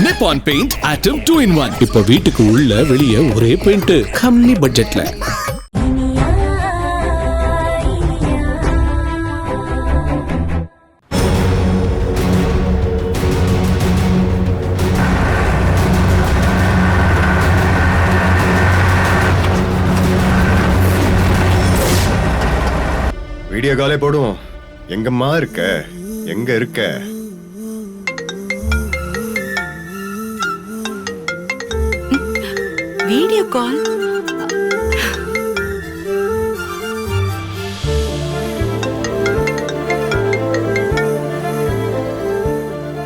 Nippon paint ஆட்டம் 2-in-1. இப்ப வீட்டுக்கு உள்ள வெளிய ஒரே பெயிண்ட், கம்மி பட்ஜெட்ல. வீடியோ காலே போடுவோம். எங்கம்மா இருக்க? எங்க இருக்க? Video call?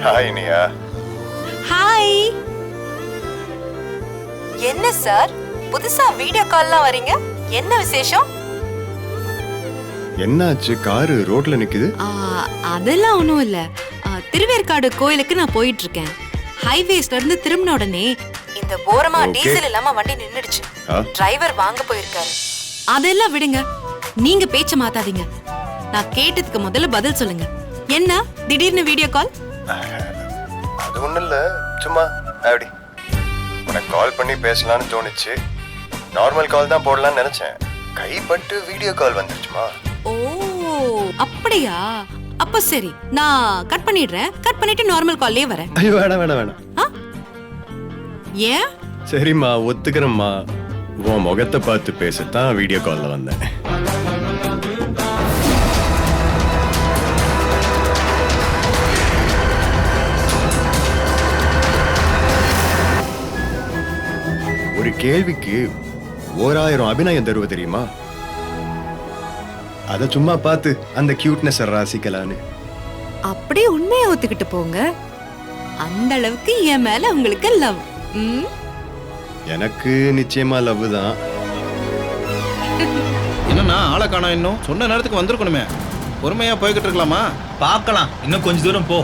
Hi Iniya. Hi. என்ன சார் புதுசா வீடியோ கால்லாம் வரீங்க? என்ன விசேஷம்? என்னாச்சு? காரு ரோட்ல நிக்குது. அதெல்லாம் ஒண்ணும் இல்ல. திருவேற்காடு கோயிலுக்கு நான் போயிட்டு இருக்கேன். ஹைவேஸ்ல இருந்து திரும்பின உடனே இந்த ஓரமா டீசல் இல்லாம வண்டி நின்னுடுச்சு. டிரைவர் வாங்க போயிருக்காரு. அதெல்லாம் விடுங்க, நீங்க பேச்ச மாத்தாதீங்க. நான் கேட்டதுக்கு முதல்ல பதில் சொல்லுங்க. என்ன திடீர்னு வீடியோ கால்? அது ஒண்ணும் இல்ல, சும்மா அப்படி உனக்கு கால் பண்ணி பேசலாம்னு தோணுச்சு. நார்மல் கால் தான் போடலாம்னு நினைச்சேன். கைப்பட்டு வீடியோ கால் வந்துருச்சுமா. ஓ அப்படியா? அப்ப சரி, நான் கட் பண்ணிடுறேன். கட் பண்ணிட்டு நார்மல் கால்லே வரேன். ஐயோ வேணாம் வேணாம் வேணாம். ஏன்? சரிம்மா, ஒத்துக்கிறேம்மா. உன் முகத்தை பார்த்து பேசத்தான் வீடியோ கால்ல வந்தேன். ஒரு கேள்விக்கு 1000 அபிநயம் தருவ தெரியுமா? அத சும்மா பார்த்து அந்த கியூட்னஸ் ரசிக்கலான்னு. அப்படியே உண்மையை ஒத்துக்கிட்டு போங்க. அந்த அளவுக்கு என் மேல உங்களுக்கு லவ். எனக்கு நிச்சயமா லவ் தான். என்னன்னா ஆளை காணோம்? இன்னும் சொன்ன நேரத்துக்கு வந்திருக்கணுமே. பொறுமையா போய்கிட்டு இருக்கலாமா? பார்க்கலாம், இன்னும் கொஞ்ச தூரம் போ.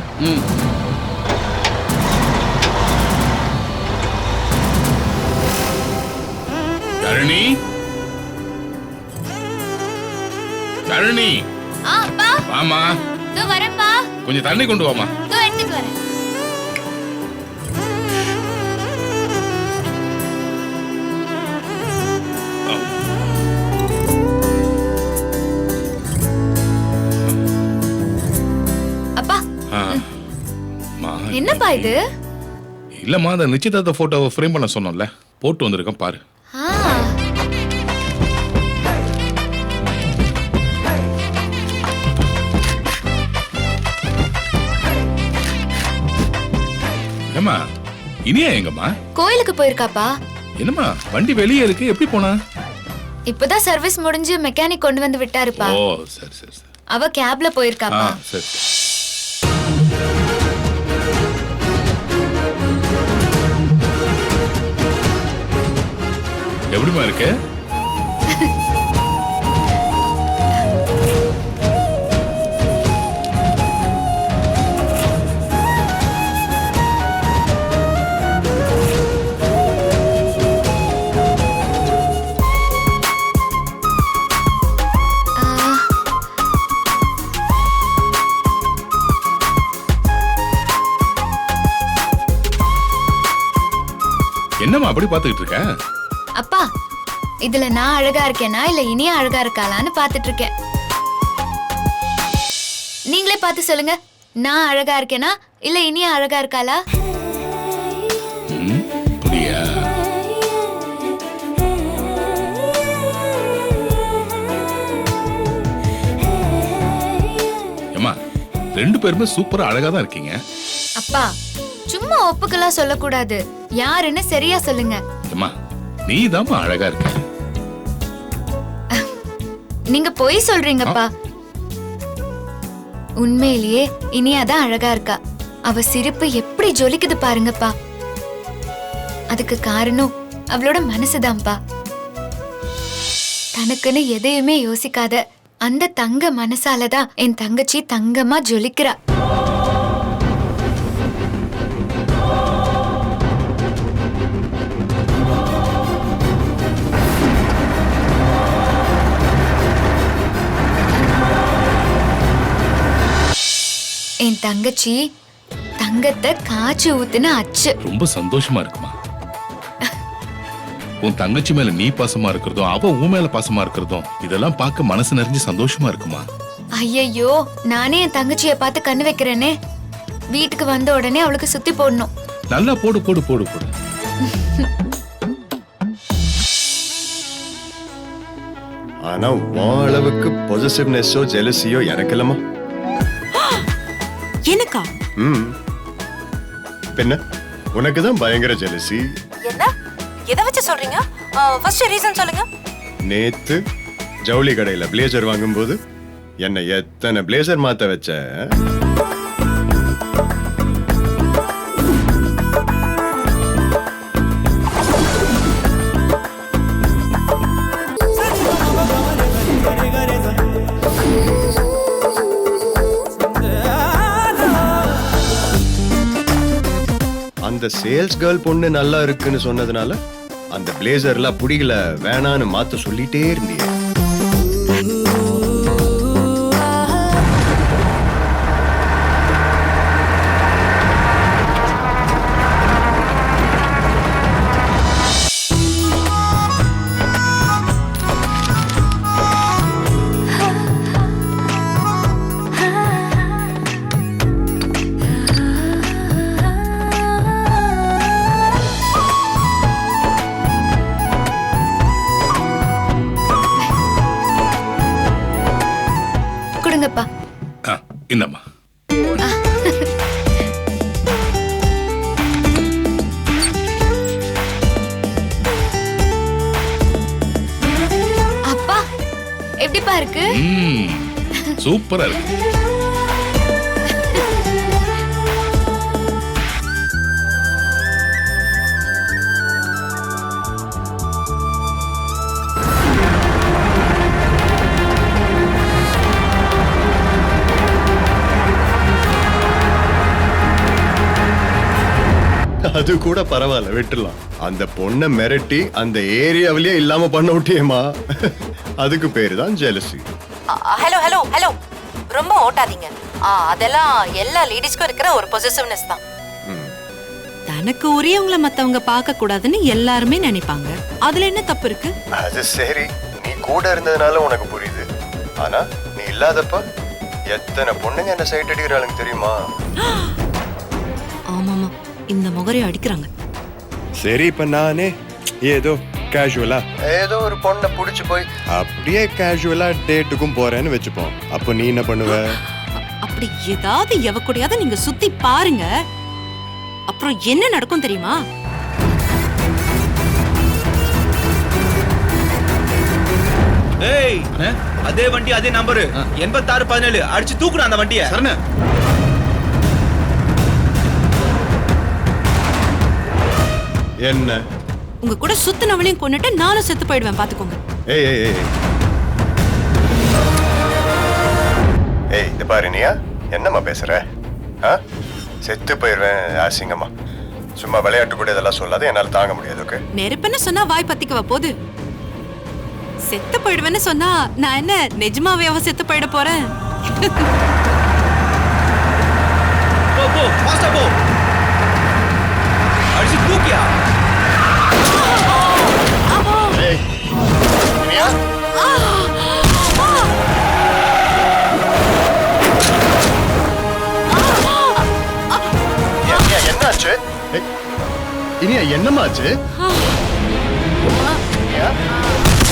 தரணி, தரணி. அப்பா வாமா. தோ வரேன்ப்பா. கொஞ்சம் தண்ணி கொண்டு வாமா. தோ எடுத்துட்டு வரேன். அப்பா என்னப்பா இது? இல்லம்மா, அந்த நிச்சயதார்த்த போட்டோவை ஃப்ரேம் பண்ண சொன்னோம்ல, போட்டு வந்திருக்கேன் பாரு. ஏமா இனியா எங்கம்மா? கோயிலுக்கு போயிருக்காப்பா. என்னம்மா வண்டி வெளியே இருக்கு, எப்படி போனா? இப்பதான் சர்வீஸ் முடிஞ்சு மெக்கானிக் கொண்டு வந்து விட்டாருப்பா. ஓ சரி சரி சரி. அவ கேப்ல போயிருக்காப்பா. சரி. எப்படிமா இருக்கு? என்னம்மா அப்படி பாத்துக்கிட்டு இருக்க? அப்பா, இதுல நான் அழகா இருக்கேனா இல்ல இனியா அழகா இருக்காளான்னு பாத்துட்டு இருக்கேன். நீங்களே பார்த்து சொல்லுங்க, நான் அழகா இருக்கேனா இல்ல இனியா அழகா இருக்காளா? அப்படியா? அம்மா, ரெண்டு பேருமே சூப்பரா அழகா தான் இருக்கீங்க. அப்பா, சும்மா ஒப்புக்கெல்லாம் சொல்லக்கூடாது. யாருன்னு சரியா சொல்லுங்க. அம்மா, நீ தான் அழகா இருக்க. நீங்க பொய் சொல்றீங்கப்பா. உண்மையிலேயே இனியாதான் அழகா இருக்கா. அவ சிரிப்பு எப்படி ஜொலிக்குது பாருங்கப்பா. அதுக்கு காரணம் அவளோட மனசுதான்ப்பா. தனக்குன்னு எதையுமே யோசிக்காத அந்த தங்க மனசாலதான் என் தங்கச்சி தங்கமா ஜொலிக்கிறா. என் தங்கச்சி தங்கத்தை காய்ச்சி ஊத்துன அச்சு. ரொம்ப சந்தோஷமா இருக்குமா? உன் தங்கச்சி மேல நீ பாசமா இருக்கிறதும் அவ உன் மேல பாசமா இருக்கிறதும் இதெல்லாம் பார்க்க மனசு நிறைஞ்சு சந்தோஷமா இருக்குமா? ஐயையோ, நானே என் தங்கச்சிய பார்த்து கண்ணு வைக்கிறேனே. வீட்டுக்கு வந்த உடனே அவளுக்கு சுத்தி போடணும். நல்லா போடு போடு போடு போடு. ஆனா உன் அளவுக்கு பொசசிவ்னஸோ ஜெலசியோ எனக்கு இல்லம்மா. எனக்கா? பின்ன உனக்கு தான் பயங்கர ஜெலசி. என்ன? எதை வச்சு சொல்றீங்க? ஃபர்ஸ்ட் ரீசன் சொல்லுங்க. நேத்து ஜவுளி கடையில பிளேசர் வாங்கும்போது என்ன எத்தனை பிளேசர் மாத்த வச்ச? அந்த சேல்ஸ் கேர்ள் பொண்ணு நல்லா இருக்குன்னு சொன்னதுனால அந்த பிளேசர்லாம் புடிகல வேணான்னு மாத்த சொல்லிட்டே இருந்தியே. கொடுங்கப்பா. இந்தம்மா. அப்பா, எப்படிப்பா இருக்கு? சூப்பரா இருக்கு. அது கூட பரவாயில்ல, விட்டுலாம். அந்த பொண்ணை மிரட்டி அந்த ஏரியாவிலேயே இல்லாம பண்ண விட்டியேமா. அதுக்கு பேரு தான் ஜெலசி. ஹலோ ஹலோ ஹலோ, ரொம்ப ஓட்டாதீங்க. அதெல்லாம் எல்லா லேடிஸ்க்கும் இருக்கிற ஒரு பொசசிவ்னஸ் தான். தனக்கு உரியவங்களை மத்தவங்க பார்க்க கூடாதுன்னு எல்லாருமே நினைப்பாங்க. அதுல என்ன தப்பு இருக்கு? அது சரி, நீ கூட இருந்ததுனால உனக்கு புரியுது. ஆனா நீ இல்லாதப்ப எத்தனை பொண்ணுங்க என்ன சைட் அடிக்கிறாளுங்க தெரியுமா? ஆமாமா, இந்த முகரை அடிக்கிறாங்க. சரி, இப்ப நானே ஏதோ கேஷுவலா ஏதோ ஒரு பொண்ணை புடிச்சு போய் அப்படியே கேஷுவலா டேட்டுக்கும் போறேன்னு வச்சுப்போம். அப்ப நீ என்ன பண்ணுவ? அப்படி ஏதாவது எவக்கூடியாவது நீங்க சுத்தி பாருங்க, அப்புறம் என்ன நடக்கும் தெரியுமா? ஏய், அதே வண்டி அதே நம்பரு 8617 அடிச்சு தூக்குறா அந்த வண்டியை. சரண, என்ன? உங்க கூட சுத்தினவளையும் கொன்னுட்டு நானும் செத்து போயிடுவேன், பாத்துக்கோங்க. ஏய் ஏய் ஏய் ஏய், இது பாரு நீயா என்னம்மா பேசுற? செத்து போயிடுவேன் அசிங்கம்மா. சும்மா விளையாட்டு கூட இதெல்லாம் சொல்லாத, என்னால தாங்க முடியாது. ஓகே, நெருப்புன்னு சொன்னா வாய் பத்திக்குவ போது. செத்து போயிடுவேன்னு சொன்னா நான் என்ன நிஜமாவே செத்து போயிட போறேன்? போ போ, ஃபாஸ்டா போ. அடிச்சு தூக்கியா? ஏய் நீயா? என்னாச்சு? இனியா என்னமாச்சு?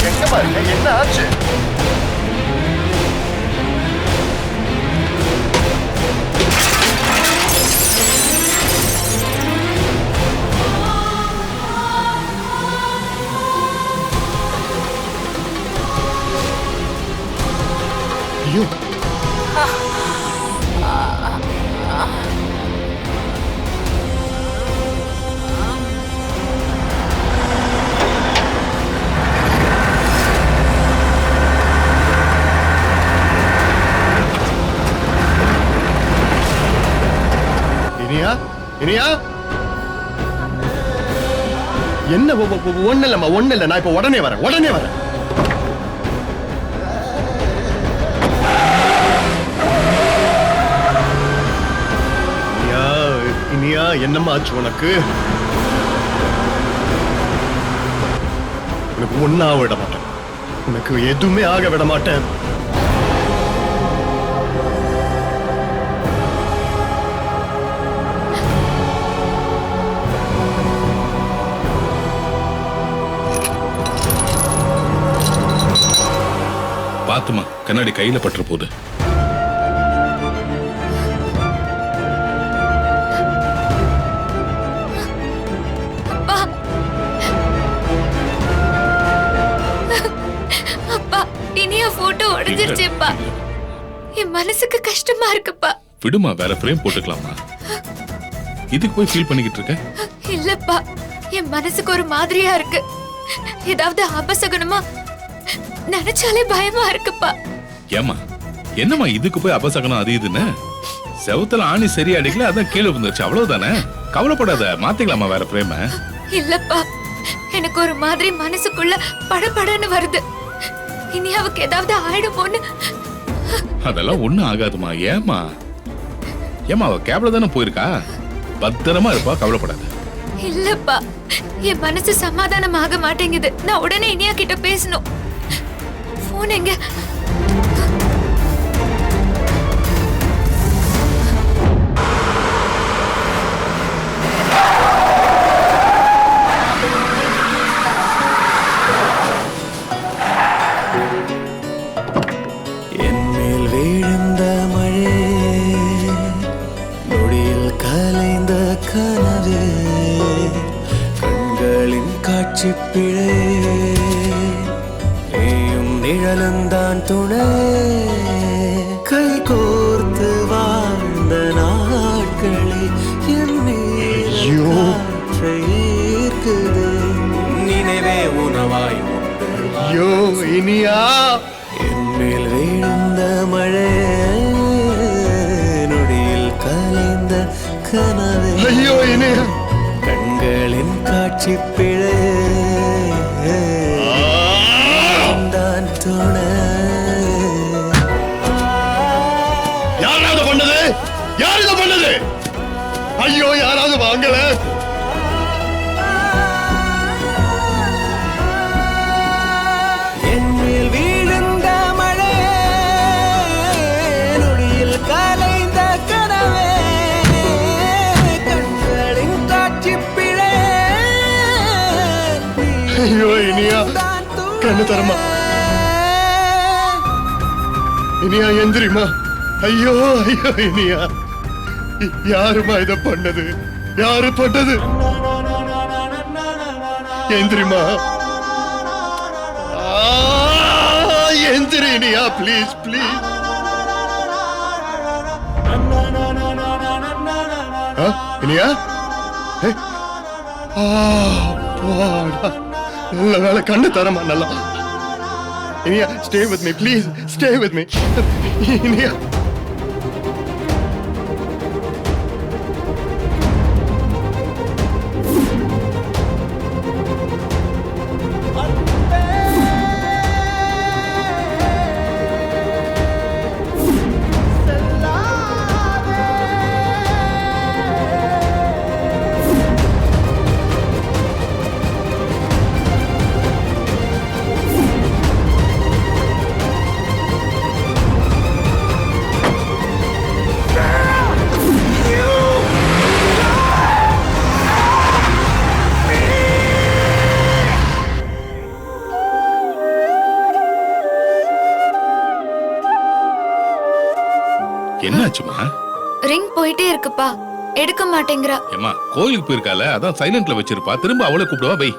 எங்கம்மா இருக்க? என்ன ஆச்சு? ஐயோ, இனியா இனியா என்ன? ஒண்ணு இல்லம்மா, ஒண்ணு இல்ல. நான் இப்ப உடனே வரேன். இனியா இனியா என்னம்மா ஆச்சு உனக்கு? உனக்கு ஒன்னும் ஆக விட மாட்டேன். உனக்கு எதுவுமே ஆக விட மாட்டேன். பாத்துமா, கண்ணாடி கையில பற்ற போகுது. அப்பா அப்பா இனியா போட்டோ உடைஞ்சிருச்சேப்பா. என் மனசுக்கு கஷ்டமா இருக்குப்பா. விடுமா, வேற ஃப்ரேம் போட்டுக்கலாமா? இதுக்கு போய் ஃபீல் பண்ணிக்கிட்டு இருக்க? இல்லப்பா, என் மனசுக்கு ஒரு மாதிரியா இருக்கு. ஏதாவது அபசகுனமா நினைச்சாலே பயமா இருக்குப்பா. ஏமா, என்னம்மா இதுக்கு போய் அபசகனம் அது இதுன்னு? செவத்துல ஆணி சரியா அடிக்கல, அதான் கீழே விழுந்துருச்சு, அவ்வளவுதானே. கவலைப்படாத, மாத்திக்கலாமா வேற ஃப்ரேம? இல்லப்பா, எனக்கு ஒரு மாதிரி மனசுக்குள்ள படபடன்னு வருது. இனியாவுக்கு ஏதாவது ஆயிடுமோன்னு. அதெல்லாம் ஒண்ணும் ஆகாதுமா. ஏமா ஏமா, அவ கேப்ல தானே போயிருக்கா, பத்திரமா இருப்பா, கவலைப்படாத. இல்லப்பா, என் மனசு சமாதானம் ஆக மாட்டேங்குது. நான் உடனே இனியா கிட்ட பேசணும். போன் எங்க? என்மேல் விழுந்த மழை, நொடியில் கலைந்த கனவு, கண்களின் காட்சி பிழை, நீயும் நிழலந்தான் துணை, கை கோர்த்து வாழ்ந்த நாட்களை என் ஈர்க்குது. நினைவே உணவாய் உண்டு. ஐயோ இனியா, என்மேல் விழுந்த மழை, நொடியில் கலைந்த கனவு, ஐயோ இனியா, கண்களின் காட்சி பிழை, தான் துணை. யாராவது பண்ணது? யார் இதை பண்ணது? ஐயோ யாராவது வாங்கல. என்மேல் விழுந்த மழை, நொடியில் கலைந்த கனவே, கண்களின் காட்சி பிழை, ஐயோ இனியா, கண்ணு தரமா. இனியா எந்திரிமா. ஐயோ ஐயோ இனியா, யாருமா இத பண்ணது? யாரு பண்ணது? எந்திரிமா. எந்திரி இனியா, ப்ளீஸ் ப்ளீஸ். இனியா, நல்ல வேலை, கண்ணு தரமா. நல்லா Iniya, stay with me please, stay with me Iniya. என்னாச்சுமா? ரிங் போயிட்டே இருக்குப்பா, எடுக்க மாட்டேங்கிறா. ஏமா, கோயிலுக்கு போயிருக்கால, அதான் சைலண்ட்ல வச்சிருப்பா. திரும்ப அவளை கூப்பிடுவா. வை,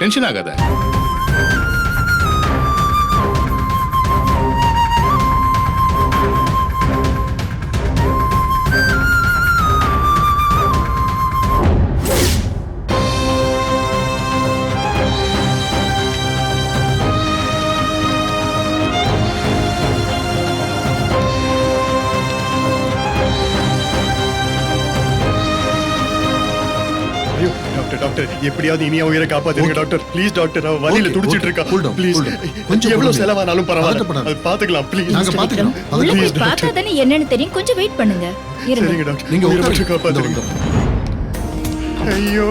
டென்ஷன் ஆகாத. டாக்டர் டாக்டர், எப்படியாவது இனியா உயிரை காப்பாத்துங்க டாக்டர். ப்ளீஸ் டாக்டர், அவ வலியில துடிச்சிட்டு இருக்கா. ப்ளீஸ், எவ்வளவு செலவானாலும் பரவாயில்ல, அது பாத்துக்கலாம். ப்ளீஸ் உள்ள போய் பார்த்தா தானே என்னன்னு தெரியும். கொஞ்சம் வெயிட் பண்ணுங்க. சரிங்க டாக்டர், நீங்க உயிரை காப்பாத்துங்க. ஐயோ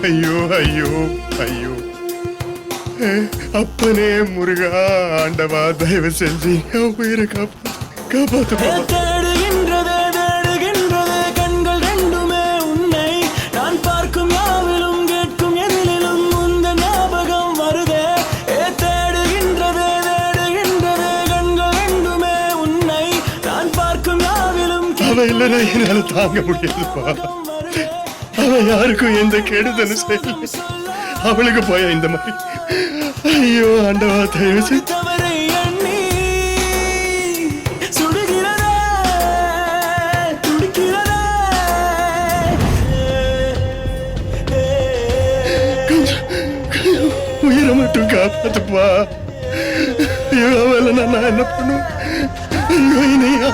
ஐயோ ஐயோ ஐயோ அப்பனே முருகா ஆண்டவா தயவு செஞ்சு என் உயிரை காப்பாத்துப்பா. தேடுகின்றதே தேடுகின்றதே கண்கள் ரெண்டுமே உன்னை நான் பார்க்கும் யாவிலும் கேட்கும் எதிலும் உந்த ஞாபகம் வருதே. தேடுகின்றதே தேடுகின்றதே கண்கள் ரெண்டுமே உன்னை நான் பார்க்கும் யாவிலும் அவ இல்லைன்னா என்னால தாங்க முடியாதுப்பா. அவ யாருக்கும் எந்த கெடுதலும் செய்யல. அவளுக்கு போய இந்த மாதிரி ஐயோ ஆண்டவா தயவு செஞ்சு தவறை எண்ணி சுடுகிறதே துடிக்கிறதே. உயிரை மட்டும் காப்பாத்துப்பா. ஐயோ அவளை நான் என்ன பண்ணுவேன்? ஐயோ இனியா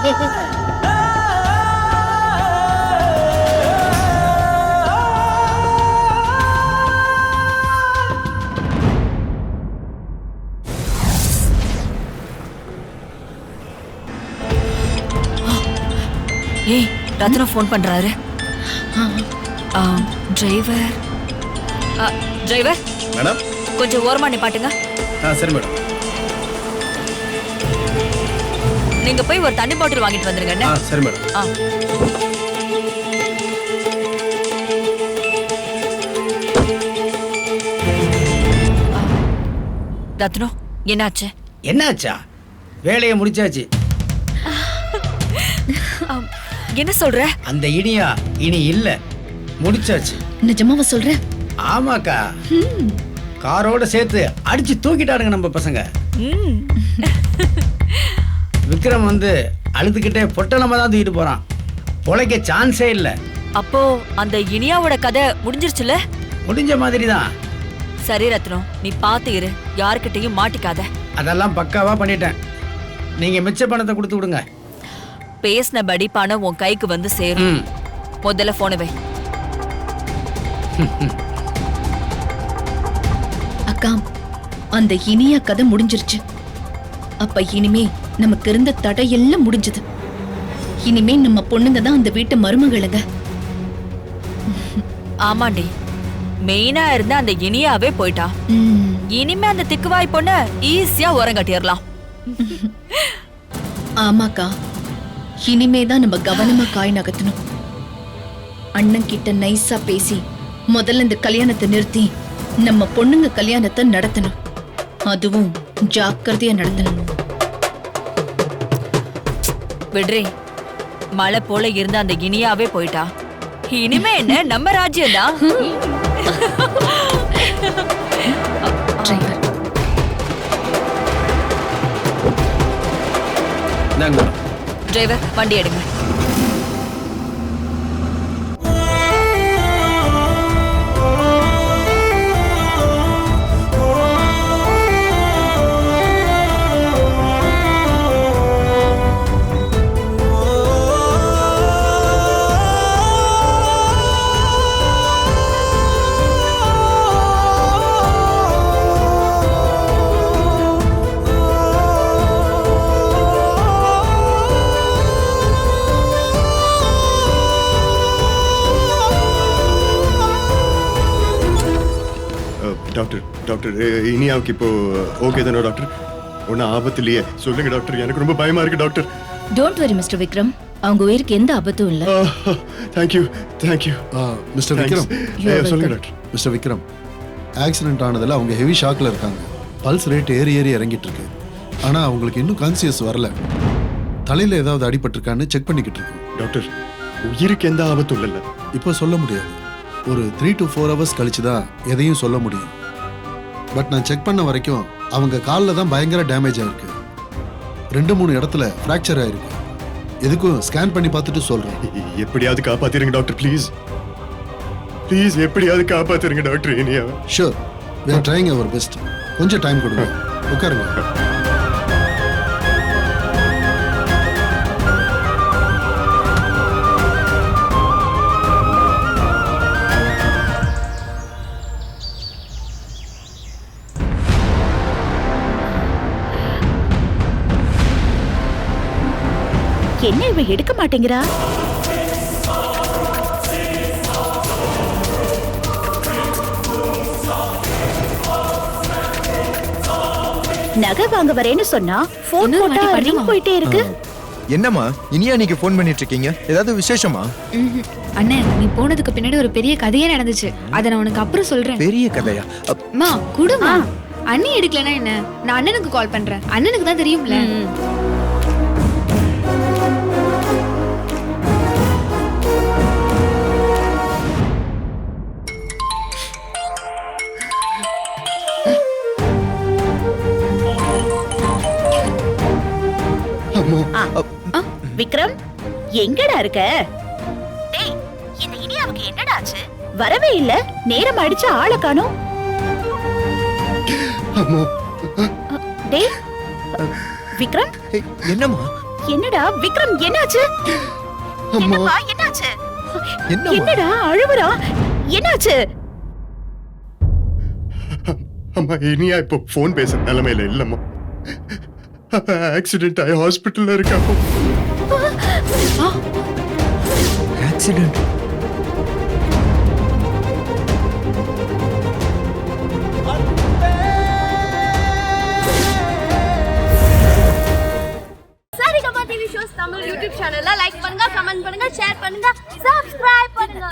ஏய் ரத்னம் ஃபோன் பண்றாரு. Driver driver madam. கொஞ்சம் ஓரமா நிப்பாட்டுங்க. சரி மேடம். நீங்க போய் ஒரு தண்ணி பாட்டில் வாங்கிட்டு வந்துருங்க. சரி மேடம். ரத்னம் என்னாச்சு? என்னாச்சா? வேலையை முடிச்சாச்சு. என்ன சொல்ற? அந்த இனியா இனி இல்ல, முடிச்சாச்சு. நிஜமாவா சொல்ற? ஆமாக்கா, காரோட சேர்த்து அடிச்சு தூக்கிட்டாருங்க நம்ம பசங்க. விக்ரம் வந்து அழுதுகிட்டே பொட்டலமா தான் தூக்கிட்டு போறான். பொழைக்க சான்ஸே இல்ல. அப்போ அந்த இனியாவோட கதை முடிஞ்சிருச்சுல? முடிஞ்ச மாதிரி தான். சரி ரத்னம், நீ பாத்து இரு, யாருக்கிட்டையும் மாட்டிக்காத. அதெல்லாம் பக்காவா பண்ணிட்டேன். நீங்க மிச்ச பணத்தை கொடுத்து விடுங்க. பேசினபடி பணம் உன் கைக்கு வந்து சேரும். முதல்ல போன வை. அக்கா, அந்த இனிய கதை முடிஞ்சிருச்சு. அப்ப இனிமே நமக்கு இருந்த தடையெல்லாம் முடிஞ்சது. இனிமே நம்ம பொண்ணுங்க தான் அந்த வீட்டு மருமகளுங்க. ஆமாண்டி, மெயினா இருந்த அந்த இனியாவே போயிட்டா. இனிமே அந்த திக்குவாய் பொண்ண ஈஸியா உரங்கட்டிடலாம். ஆமாக்கா, இனிமேதான் நம்ம கவனமா காய் நகர்த்தணும். அண்ணன் கிட்ட நைஸா பேசி முதல்ல இந்த கல்யாணத்தை நிறுத்தி நம்ம பொண்ணுங்க கல்யாணத்தை நடத்தணும். அதுவும் ஜாக்கிரதையா நடத்தணும். விடுறே, மழை போல இருந்த அந்த இனியாவே போயிட்டா. இனிமே என்ன நம்ம ராஜ்யம் தான். டிரைவர், வண்டி எடுங்க. டாக்டர் டாக்டர் இனியாவுக்கு இப்போ ஓகே தானே டாக்டர்? ஒன்றும் ஆபத்து இல்லையே? சொல்லுங்க டாக்டர், எனக்கு ரொம்ப பயமா இருக்கு doctor. Don't worry mister Vikram, அவங்க உயிருக்கு எந்த ஆபத்தும் இல்ல. Thank you thank you mister Vikram. சொல்லுங்க டாக்டர். மிஸ்டர் விக்ரம், ஆக்சிடென்ட் ஆனதில் அவங்க ஹெவி ஷாக்ல இருக்காங்க. பல்ஸ் ரேட் ஏறி இறங்கிட்டு இருக்கு. ஆனா அவங்களுக்கு இன்னும் கான்சியஸ் வரல. தலையில ஏதாவது அடிபட்டிருக்கான்னு செக் பண்ணிக்கிட்டு இருக்கோம். டாக்டர், உயிருக்கு எந்த ஆபத்தும் இல்லைல்ல? இப்போ சொல்ல முடியாது. ஒரு 3 to 4 hours கழிச்சு தான் எதையும் சொல்ல முடியும். பட் நான் செக் பண்ண வரைக்கும் அவங்க காலில் தான் பயங்கர டேமேஜ் ஆயிருக்கு. 2-3 இடத்துல ஃப்ராக்சர் ஆயிருக்கு. எதுக்கும் ஸ்கேன் பண்ணி பார்த்துட்டு சொல்றேன். எப்படியாவது காப்பாத்திருங்க டாக்டர், ப்ளீஸ் ப்ளீஸ், எப்படியாவது காப்பாத்திருங்க doctor Iniya. Sure, we are trying our best. கொஞ்சம் டைம் கொடுங்க. உட்காருங்க. என்ன இவ எடுக்க மாட்டேங்கிறா? நகை வாங்க வரேன்னு சொன்னா போன் போட்டா ரிங் போயிட்டே இருக்கு. என்னம்மா இனியா நீங்க ஃபோன் பண்ணிட்டு இருக்கீங்க? ஏதாவது விசேஷமா? அண்ணே நீ போனதுக்கு பின்னாடி ஒரு பெரிய கதையே நடந்துச்சு. அத நான் உனக்கு அப்புறம் சொல்றேன். பெரிய கதையா? மா குடுமா. அண்ணி எடுக்கலனா என்ன? நான் அண்ணனுக்கு கால் பண்றேன். அண்ணனுக்கு தான் தெரியும்ல. விக்ரம் எங்கடா இருக்க? டேய் இந்த இனியாவுக்கு என்னடா ஆச்சு? வரவே இல்ல. நேரம் அடிச்சு ஆளை காணோம். டேய் விக்ரம் என்னம்மா? என்னடா விக்ரம் என்னாச்சு? என்னப்பா என்னாச்சு? என்னடா அழுவுறா? என்னாச்சு? அம்மா இனியா இப்போ ஃபோன் பேச நிலைமையில இல்லம்மா. ஆக்சிடென்ட் ஆகி ஹாஸ்பிட்டல்ல இருக்கா. Accident? Saregama TV shows Tamil YouTube சேனல்ல லைக் பண்ணுங்க, கமெண்ட் பண்ணுங்க, ஷேர் பண்ணுங்க, சப்ஸ்கிரைப் பண்ணுங்க.